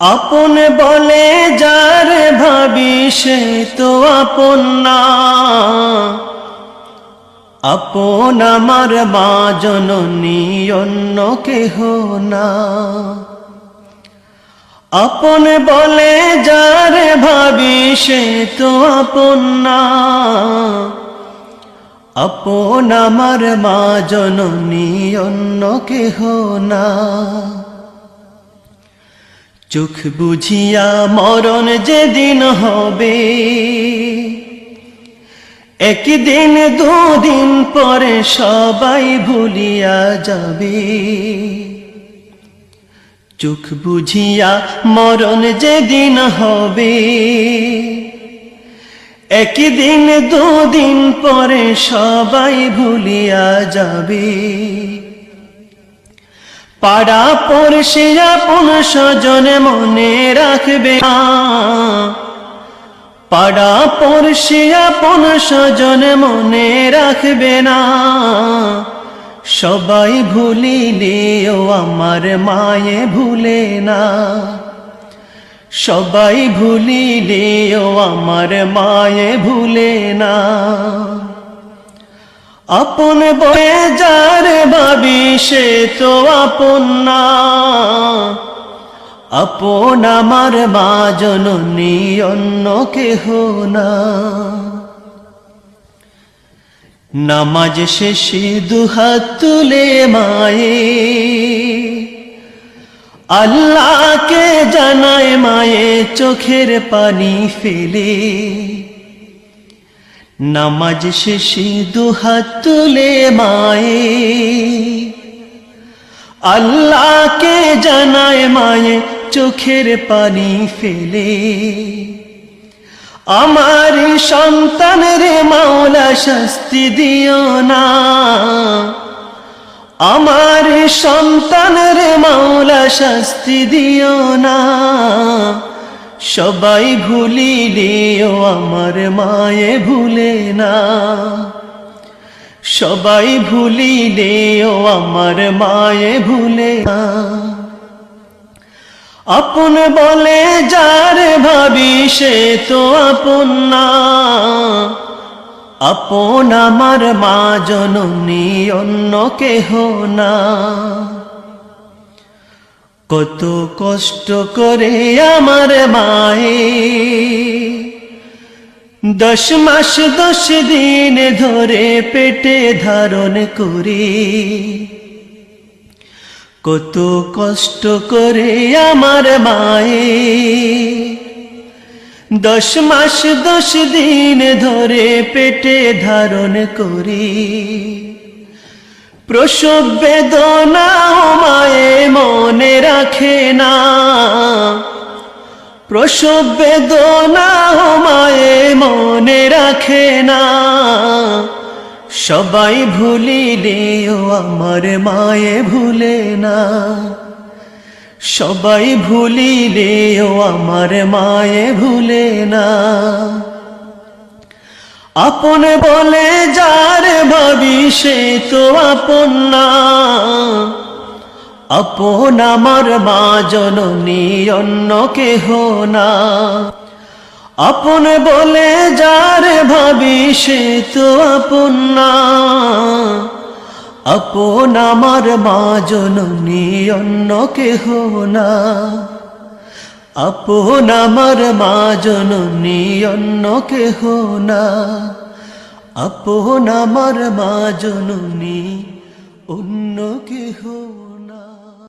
আপন বলে যারে ভাবি সে তো আপন না, আপন আমার মা জননী অন্য কেহ না। আপন বলে যারে ভাবি সে তো আপন না, আপন আমার মা জননী অন্য কেহ না। চোখ বুঝিয়া মরণ যেদিন হবে, একদিন দুদিন পরে সবাই ভুলিয়া যাবে। চোখ বুঝিয়া মরণ যেদিন হবে, একদিন দুদিন পরে সবাই ভুলিয়া যাবে। পাড়া পড়শি আপন স্বজন মনে রাখবে না, পাড়া পড়শি আপন স্বজন মনে রাখবে না। সবাই ভুলিলেও আমার মায়ে ভুলে না, সবাই ভুলিলেও আমার মায়ে ভুলে না। আপন বলে যারে ভাবি সে তো আপন না, আপন আমার মা জননী অন্য কেহ না। নামাজ শেষে দুহাত তুলে মায়ে আল্লাহকে জানায় মায়ে চোখের পানি ফেলে। নামাজ শেষে দুহাত তুলে মায়ে আল্লাহকে জানায় মায়ে চোখের পানি ফেলে। আমার সন্তানের মাওলা শাস্তি দিও না, আমার সন্তানের মাওলা শাস্তি দিও না। সবাই ভুলিলেও আমার মায়ে ভুলে না, সবাই ভুলিলেও আমার মায়ে ভুলে না। আপন বলে যারে ভাবি সে তো আপন না, আপন আমার মা জননী অন্য কেহ না। কত কষ্ট করে আমার মায়ে 10 মাস 10 দিন ধরে পেটে ধারণ করে। কত কষ্ট করে আমার মায়ে 10 মাস 10 দিন ধরে পেটে ধারণ করে। প্রসব বেদনা মায়ে মনে রাখে না, প্রসব বেদনা মায়ে মনে রাখে না। সবাই ভুলিলেও আমার মায়ে ভুলে না, সবাই ভুলিলেও আমার মায়ে ভুলে না। আপন বলে যারে ভাবি সে তো আপন না, আপন আমার মা জননী অন্য কেহ না। আপন বলে যারে ভাবি সে তো আপন না, আপন আমার মা জননী অন্য কেহ না। আপন আমার মা জননী অন্য কেহ না, আপন আমার মা জননী অন্য কেহ না।